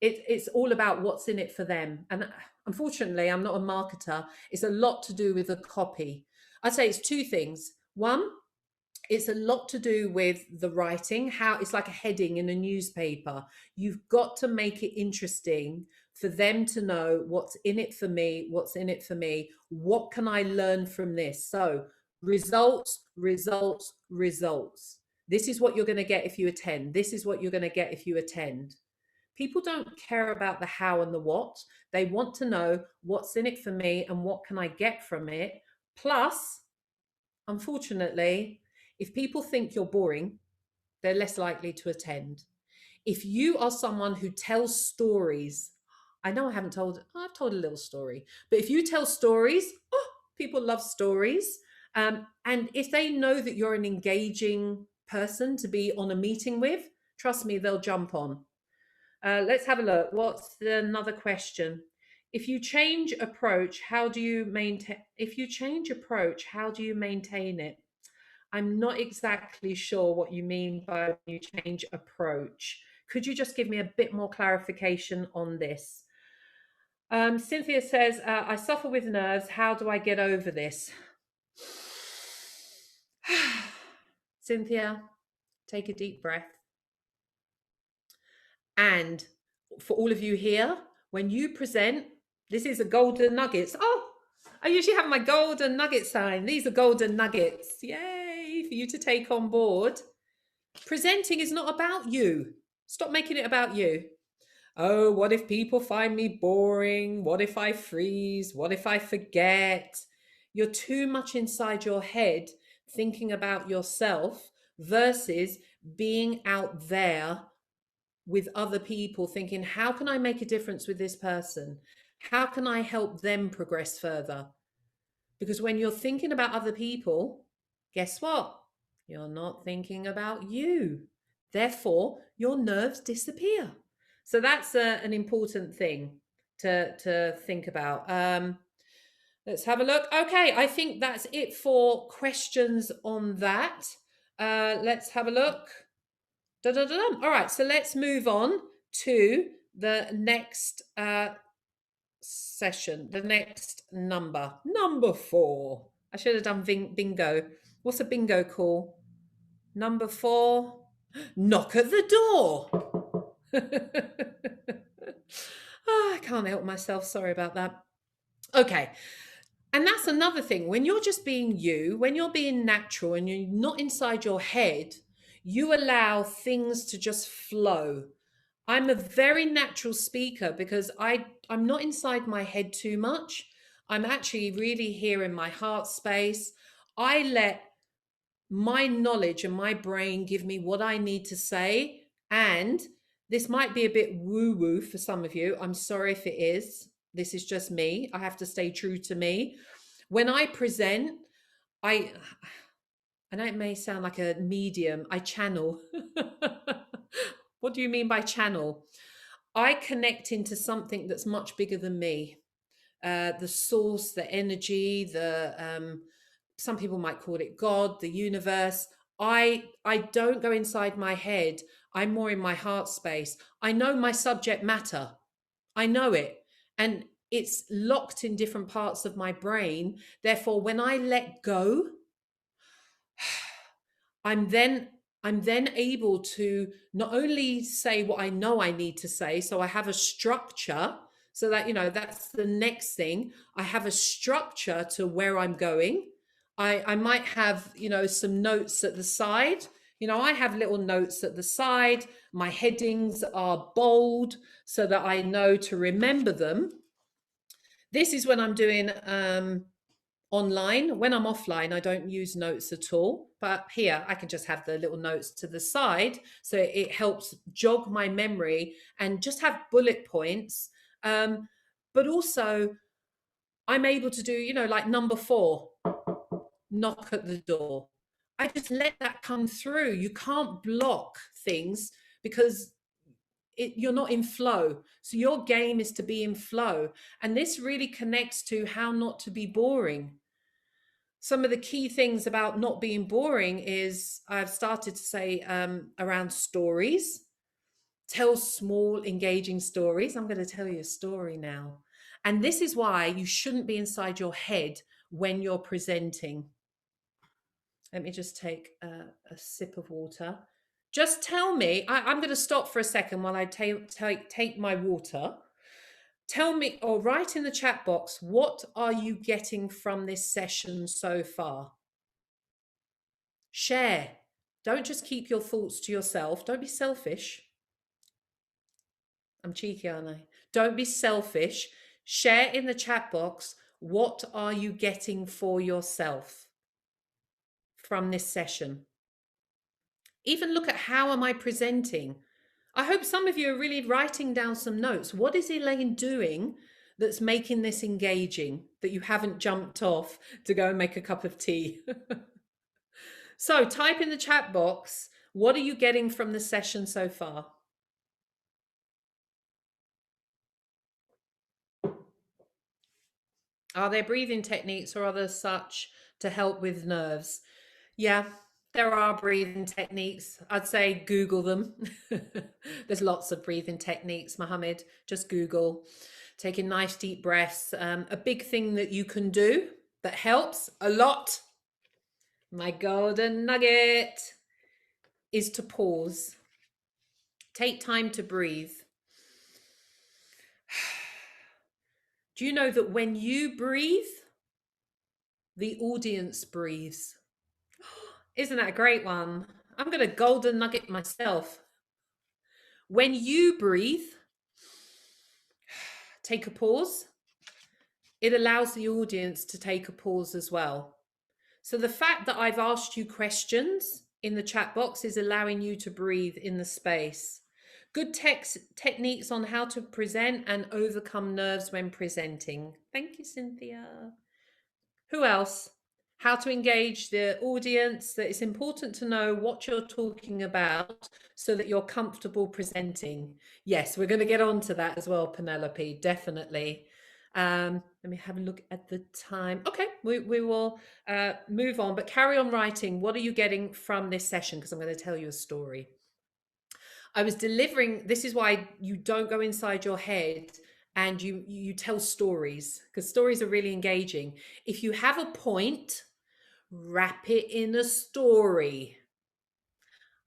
it's all about what's in it for them. And unfortunately, I'm not a marketer. It's a lot to do with the copy. I'd say it's two things. One, it's a lot to do with the writing, how it's like a heading in a newspaper. You've got to make it interesting for them to know what's in it for me, what's in it for me, what can I learn from this? So results, results, results. This is what you're going to get if you attend. This is what you're going to get if you attend. People don't care about the how and the what. They want to know what's in it for me and what can I get from it. Plus, unfortunately, if people think you're boring, they're less likely to attend. If you are someone who tells stories, I know I've told a little story, but if you tell stories, oh, people love stories. And if they know that you're an engaging person to be on a meeting with, trust me, they'll jump on. Let's have a look. What's another question? If you change approach, how do you maintain? If you change approach, how do you maintain it? I'm not exactly sure what you mean by when you change approach. Could you just give me a bit more clarification on this? Cynthia says, I suffer with nerves. How do I get over this? Cynthia, take a deep breath. And for all of you here, when you present, this is a golden nuggets. Oh, I usually have my golden nugget sign. These are golden nuggets. Yay, for you to take on board. Presenting is not about you. Stop making it about you. Oh, what if people find me boring? What if I freeze? What if I forget? You're too much inside your head thinking about yourself versus being out there with other people thinking, how can I make a difference with this person? How can I help them progress further? Because when you're thinking about other people, guess what? You're not thinking about you. Therefore, your nerves disappear. So that's an important thing to think about. Let's have a look. Okay, I think that's it for questions on that. Let's have a look. Da-da-da-dum. All right, so let's move on to the next session, the next number. Number 4. I should have done bingo. What's a bingo call? Number 4. Knock at the door. Oh, I can't help myself. Sorry about that. Okay. And that's another thing. When you're just being you, when you're being natural and you're not inside your head, you allow things to just flow. I'm a very natural speaker because I'm not inside my head too much. I'm actually really here in my heart space. I let my knowledge and my brain give me what I need to say. And this might be a bit woo-woo for some of you. I'm sorry if it is. This is just me. I have to stay true to me. When I present, I know it may sound like a medium, I channel. What do you mean by channel? I connect into something that's much bigger than me. The source, the energy, some people might call it God, the universe. I don't go inside my head. I'm more in my heart space. I know my subject matter. I know it. And it's locked in different parts of my brain. Therefore, when I let go, I'm then able to not only say what I know I need to say, so I have a structure, so that, you know, that's the next thing. I have a structure to where I'm going. I might have, you know, some notes at the side. You know, I have little notes at the side. My headings are bold so that I know to remember them. This is when I'm doing online. When I'm offline, I don't use notes at all. But here, I can just have the little notes to the side. So it helps jog my memory and just have bullet points. But also, I'm able to do, you know, like number 4, knock at the door. I just let that come through. You can't block things because you're not in flow. So your game is to be in flow. And this really connects to how not to be boring. Some of the key things about not being boring is I've started to say around stories, Tell small, engaging stories. I'm going to tell you a story now. And this is why you shouldn't be inside your head when you're presenting. Let me just take a sip of water. Just tell me, I'm going to stop for a second while I take my water. Tell me, or write in the chat box, what are you getting from this session so far? Share. Don't just keep your thoughts to yourself. Don't be selfish. I'm cheeky, aren't I? Don't be selfish. Share in the chat box, what are you getting for yourself from this session? Even look at how am I presenting? I hope some of you are really writing down some notes. What is Elaine doing that's making this engaging, that you haven't jumped off to go and make a cup of tea? So type in the chat box, what are you getting from the session so far? Are there breathing techniques or other such to help with nerves? Yeah, there are breathing techniques. I'd say Google them. There's lots of breathing techniques, Mohammed. Just Google. Taking nice deep breaths. A big thing that you can do that helps a lot, my golden nugget, is to pause. Take time to breathe. Do you know that when you breathe, the audience breathes? Isn't that a great one? I'm going to golden nugget myself. When you breathe, take a pause. It allows the audience to take a pause as well. So the fact that I've asked you questions in the chat box is allowing you to breathe in the space. Good techniques on how to present and overcome nerves when presenting. Thank you, Cynthia. Who else? How to engage the audience, that it's important to know what you're talking about so that you're comfortable presenting. Yes, we're going to get on to that as well, Penelope, definitely. Let me have a look at the time. Okay, we will move on, but carry on writing. What are you getting from this session? Because I'm going to tell you a story. I was delivering, this is why you don't go inside your head and you tell stories, because stories are really engaging. If you have a point, wrap it in a story.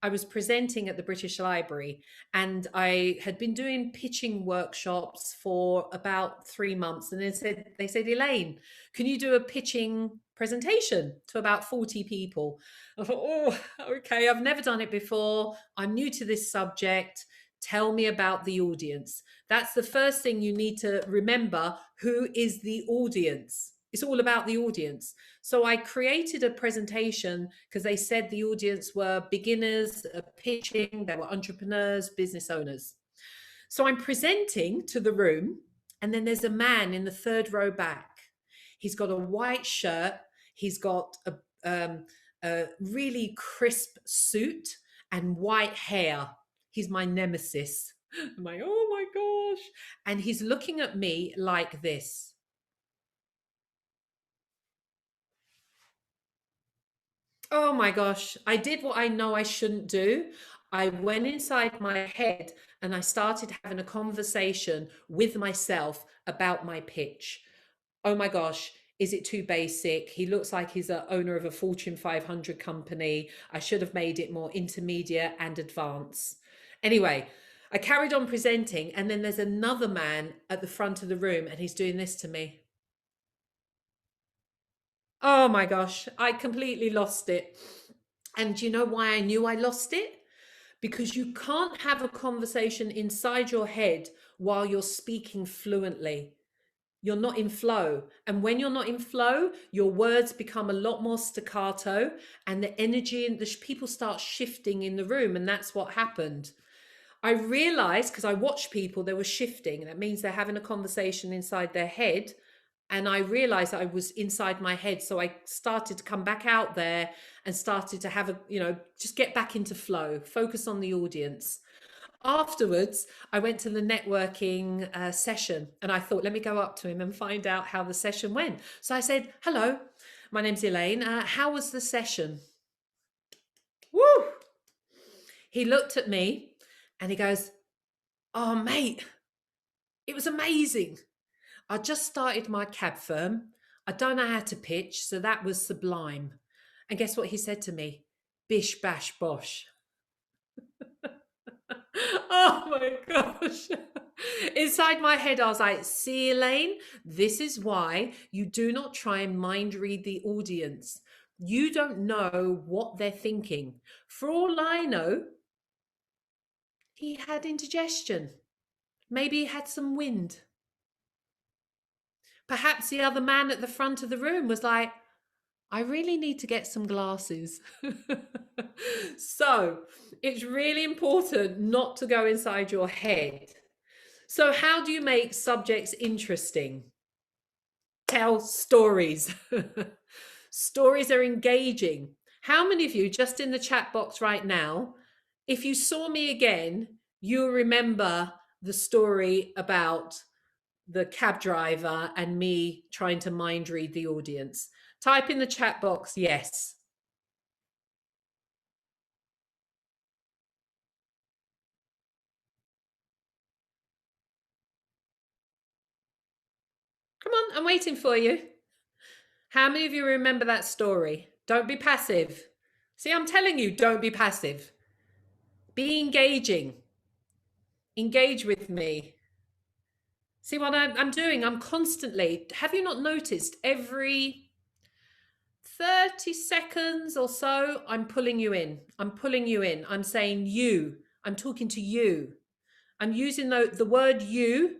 I was presenting at the British Library and I had been doing pitching workshops for about 3 months. And they said, Elaine, can you do a pitching presentation to about 40 people? I thought, oh, okay, I've never done it before. I'm new to this subject. Tell me about the audience. That's the first thing you need to remember. Who is the audience? It's all about the audience. So I created a presentation because they said the audience were beginners, pitching, they were entrepreneurs, business owners. So I'm presenting to the room, and then there's a man in the third row back. He's got a white shirt, he's got a really crisp suit and white hair. He's my nemesis. I'm like, oh my gosh. And he's looking at me like this. Oh my gosh, I did what I know I shouldn't do. I went inside my head and I started having a conversation with myself about my pitch. Oh my gosh, is it too basic? He looks like he's the owner of a Fortune 500 company. I should have made it more intermediate and advanced. Anyway, I carried on presenting, and then there's another man at the front of the room and he's doing this to me. Oh my gosh, I completely lost it. And do you know why I knew I lost it? Because you can't have a conversation inside your head while you're speaking fluently. You're not in flow. And when you're not in flow, your words become a lot more staccato and the energy and the people start shifting in the room. And that's what happened. I realized, because I watched people, they were shifting. And that means they're having a conversation inside their head. And I realized I was inside my head. So I started to come back out there and started to have just get back into flow, focus on the audience. Afterwards, I went to the networking session and I thought, let me go up to him and find out how the session went. So I said, hello, my name's Elaine. How was the session? Woo! He looked at me and he goes, Oh, mate, it was amazing. I just started my cab firm. I don't know how to pitch, so that was sublime. And guess what he said to me? Bish, bash, bosh. Oh my gosh. Inside my head, I was like, see, Elaine, this is why you do not try and mind read the audience. You don't know what they're thinking. For all I know, he had indigestion. Maybe he had some wind. Perhaps the other man at the front of the room was like, I really need to get some glasses. So it's really important not to go inside your head. So, how do you make subjects interesting? Tell stories. Stories are engaging. How many of you, just in the chat box right now, if you saw me again, you'll remember the story about the cab driver and me trying to mind read the audience? Type in the chat box, yes. Come on, I'm waiting for you. How many of you remember that story? Don't be passive. See, I'm telling you, don't be passive. Be engaging. Engage with me. See what I'm doing? I'm constantly, have you not noticed every 30 seconds or so, I'm pulling you in. I'm pulling you in. I'm saying you. I'm talking to you. I'm using the word you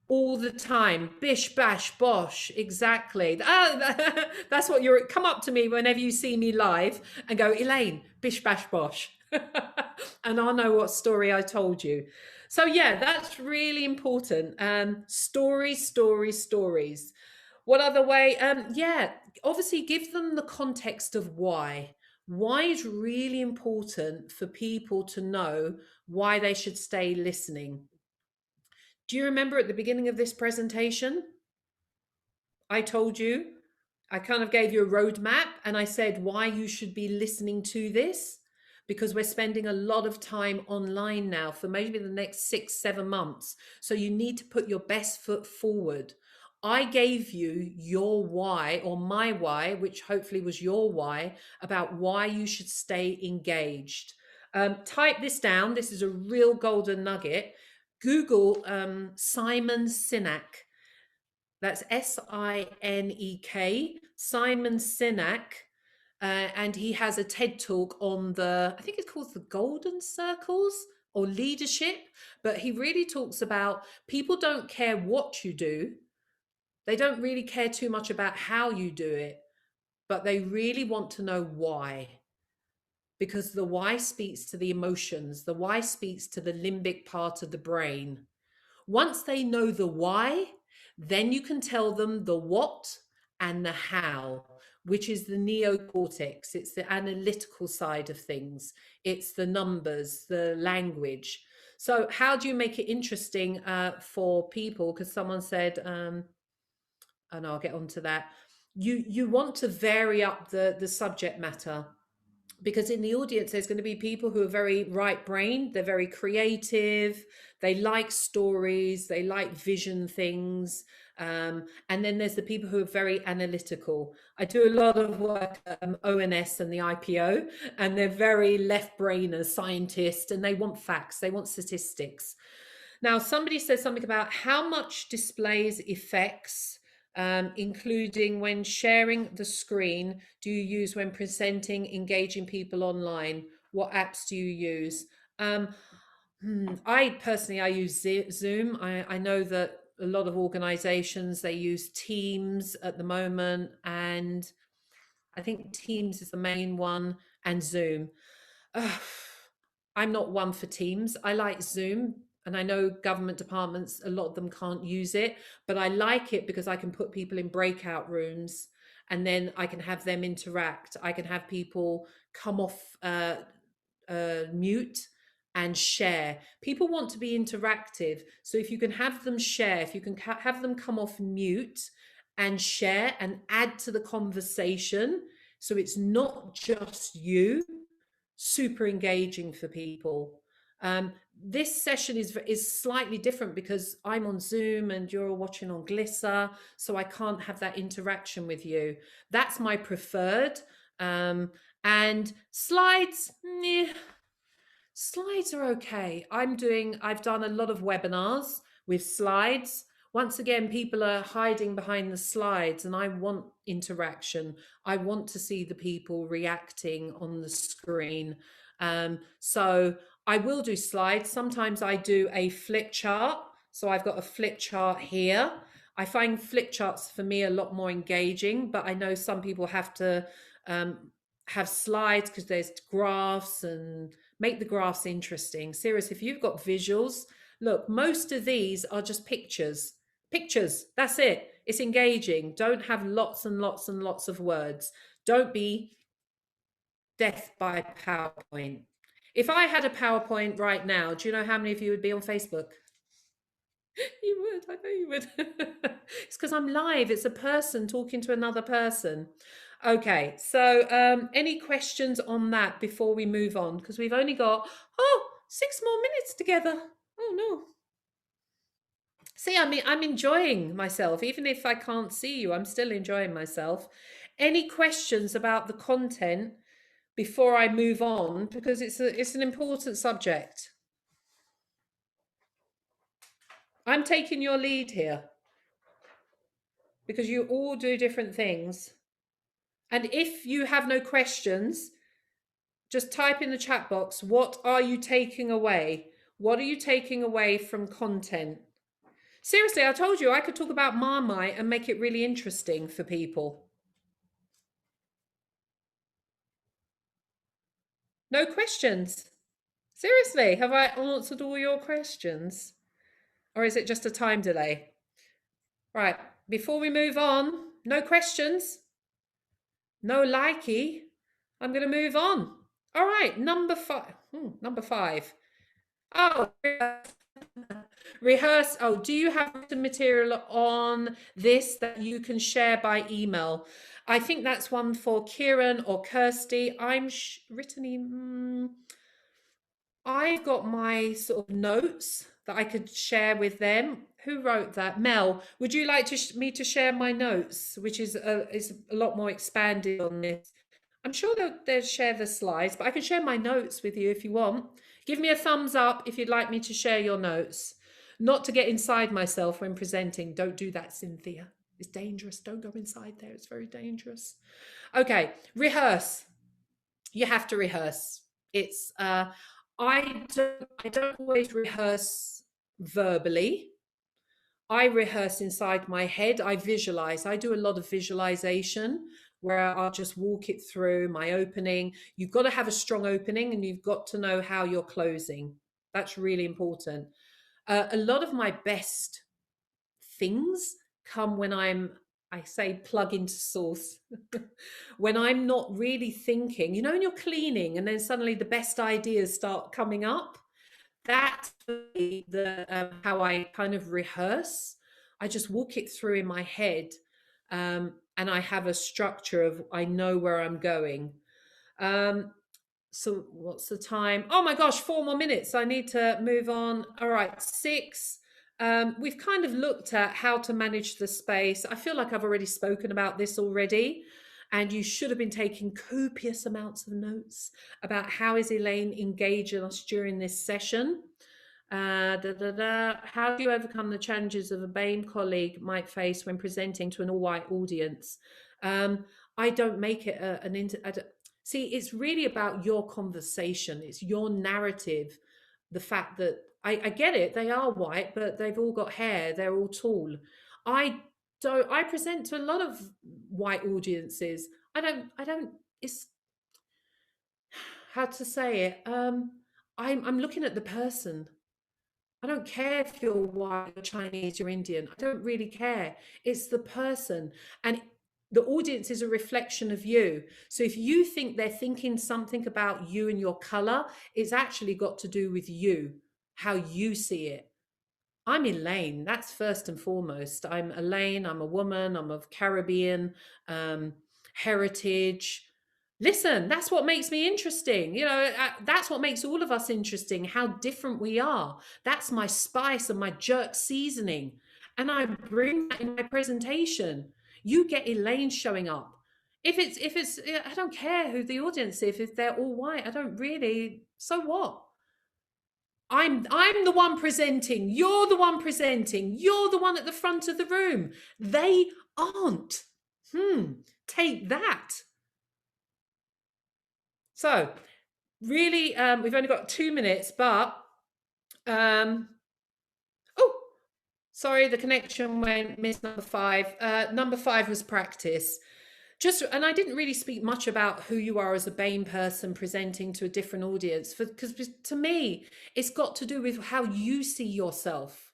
all the time. Bish, bash, bosh. Exactly. That's what you're. Come up to me whenever you see me live and go, Elaine, bish, bash, bosh. And I'll know what story I told you. So, yeah, that's really important. Stories, stories, stories. What other way? Yeah, obviously give them the context of why. Why is really important for people to know why they should stay listening. Do you remember at the beginning of this presentation, I told you, I kind of gave you a roadmap and I said why you should be listening to this? Because we're spending a lot of time online now for maybe the next 6-7 months. So you need to put your best foot forward. I gave you your why, or my why, which hopefully was your why, about why you should stay engaged. Type this down. This is a real golden nugget. Google Simon Sinek. That's Sinek, Simon Sinek. And he has a TED talk on I think it's called the Golden Circles or leadership. But he really talks about people don't care what you do. They don't really care too much about how you do it, but they really want to know why. Because the why speaks to the emotions, the why speaks to the limbic part of the brain. Once they know the why, then you can tell them the what and the how, which is the neocortex. It's the analytical side of things. It's the numbers, the language. So how do you make it interesting for people? Because someone said, and I'll get onto that. You want to vary up the subject matter, because in the audience there's going to be people who are very right brained, they're very creative, they like stories, they like vision things, and then there's the people who are very analytical. I do a lot of work at ONS and the IPO, and they're very left brainers, scientists, and they want facts, they want statistics. Now somebody says something about how much displays effects, including when sharing the screen, do you use when presenting, engaging people online? What apps do you use? I personally, I use Zoom. I know that a lot of organizations, they use Teams at the moment, and I think Teams is the main one, and Zoom. I'm not one for Teams. I like Zoom, and I know government departments, a lot of them can't use it, but I like it because I can put people in breakout rooms and then I can have them interact. I can have people come off mute and share. People want to be interactive. So if you can have them share, if you can have them come off mute and share and add to the conversation, so it's not just you, super engaging for people. This session is slightly different because I'm on Zoom and you're watching on Glisser, so I can't have that interaction with you. That's my preferred. And slides, meh, slides are okay. I've done a lot of webinars with slides. Once again, people are hiding behind the slides, and I want interaction. I want to see the people reacting on the screen. So I will do slides. Sometimes I do a flip chart. So I've got a flip chart here. I find flip charts for me a lot more engaging, but I know some people have to have slides because there's graphs and make the graphs interesting. Serious, if you've got visuals, look, most of these are just pictures. Pictures, that's it. It's engaging. Don't have lots and lots and lots of words. Don't be death by PowerPoint. If I had a PowerPoint right now, do you know how many of you would be on Facebook? You would, I know you would. It's because I'm live. It's a person talking to another person. Okay, so any questions on that before we move on? Because we've only got, 6 more minutes together. Oh no. See, I mean, I'm enjoying myself. Even if I can't see you, I'm still enjoying myself. Any questions about the content before I move on? Because it's an important subject. I'm taking your lead here because you all do different things. And if you have no questions, just type in the chat box, what are you taking away? What are you taking away from content? Seriously, I told you I could talk about Marmite and make it really interesting for people. No questions. Seriously, have I answered all your questions? Or is it just a time delay? Right, before we move on, no questions, no likey. I'm going to move on. All right, number five. Number five. Oh, rehearse. Oh, do you have written material on this that you can share by email? I think that's one for Kieran or Kirsty. I'm written. I've got my sort of notes that I could share with them. Who wrote that? Mel. Would you like to me to share my notes, which is a lot more expanded on this? I'm sure they'll share the slides, but I can share my notes with you if you want. Give me a thumbs up if you'd like me to share your notes. Not to get inside myself when presenting. Don't do that, Cynthia. It's dangerous. Don't go inside there. It's very dangerous. Okay, rehearse. You have to rehearse. It's I don't always rehearse verbally. I rehearse inside my head. I visualize. I do a lot of visualization where I'll just walk it through my opening. You've got to have a strong opening and you've got to know how you're closing. That's really important. A lot of my best things come when I say plug into source. When I'm not really thinking, you know, when you're cleaning and then suddenly the best ideas start coming up. That's the how I kind of rehearse. I just walk it through in my head, and I have a structure of I know where I'm going. So what's the time? Oh my gosh, 4 more minutes. I need to move on. All right, 6. We've kind of looked at how to manage the space. I feel like I've already spoken about this already. And you should have been taking copious amounts of notes about how is Elaine engaging us during this session. How do you overcome the challenges of a BAME colleague might face when presenting to an all-white audience? I don't make it see, it's really about your conversation. It's your narrative. The fact that I get it, they are white, but they've all got hair. They're all tall. I present to a lot of white audiences. I don't, it's how to say it. I'm looking at the person. I don't care if you're white, you're Chinese, you're Indian. I don't really care. It's the person. And the audience is a reflection of you. So if you think they're thinking something about you and your color, it's actually got to do with you, how you see it. I'm Elaine. That's first and foremost. I'm Elaine. I'm a woman. I'm of Caribbean heritage. Listen, that's what makes me interesting. You know, that's what makes all of us interesting, how different we are. That's my spice and my jerk seasoning. And I bring that in my presentation. You get Elaine showing up. If it's I don't care who the audience is, if they're all white, I don't really, so what? I'm the one presenting. You're the one presenting. You're the one at the front of the room. They aren't. Take that. So, really, we've only got 2 minutes, but oh, sorry, the connection went, miss number 5. Number 5 was practice. And I didn't really speak much about who you are as a BAME person presenting to a different audience, because to me, it's got to do with how you see yourself.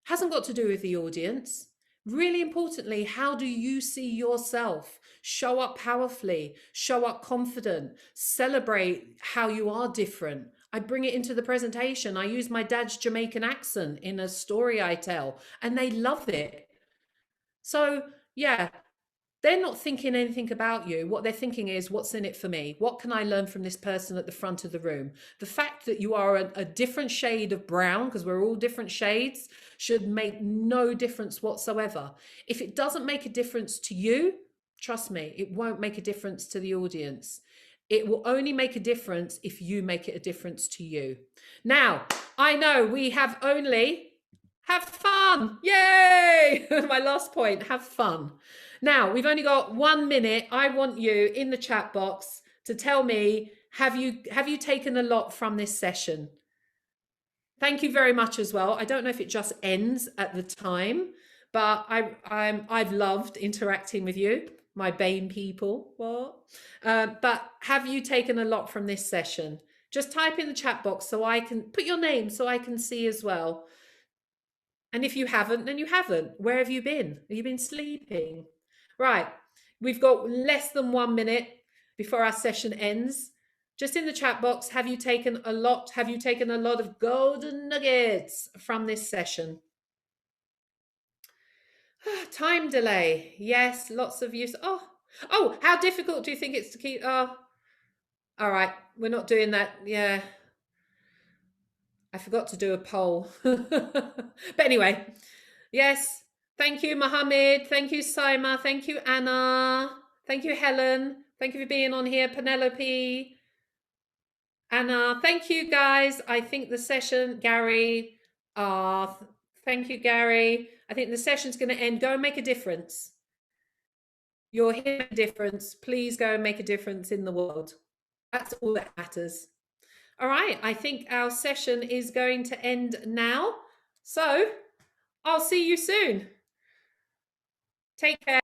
Hasn't got to do with the audience. Really importantly, how do you see yourself? Show up powerfully, show up confident, celebrate how you are different. I bring it into the presentation. I use my dad's Jamaican accent in a story I tell, and they love it. So, yeah, they're not thinking anything about you. What they're thinking is, what's in it for me? What can I learn from this person at the front of the room? The fact that you are a different shade of brown, because we're all different shades, should make no difference whatsoever. If it doesn't make a difference to you, trust me, it won't make a difference to the audience. It will only make a difference if you make it a difference to you. Now, I know we have only... Have fun. Yay! My last point, have fun. Now, we've only got 1 minute. I want you in the chat box to tell me, have you taken a lot from this session? Thank you very much as well. I don't know if it just ends at the time, but I've loved interacting with you, my BAME people. What? But have you taken a lot from this session? Just type in the chat box so I can put your name so I can see as well. And if you haven't, then you haven't. Where have you been? Have you been sleeping? Right. We've got less than 1 minute before our session ends. Just in the chat box, have you taken a lot? Have you taken a lot of golden nuggets from this session? Time delay. Yes, lots of use. Oh, how difficult do you think it's to keep? Oh, all right. We're not doing that. Yeah. I forgot to do a poll. But anyway, yes. Thank you, Mohammed. Thank you, Saima. Thank you, Anna. Thank you, Helen. Thank you for being on here, Penelope. Anna, thank you, guys. I think the session, Gary, thank you, Gary. I think the session's going to end. Go and make a difference. You're here to make a difference. Please go and make a difference in the world. That's all that matters. All right, I think our session is going to end now. So I'll see you soon. Take care.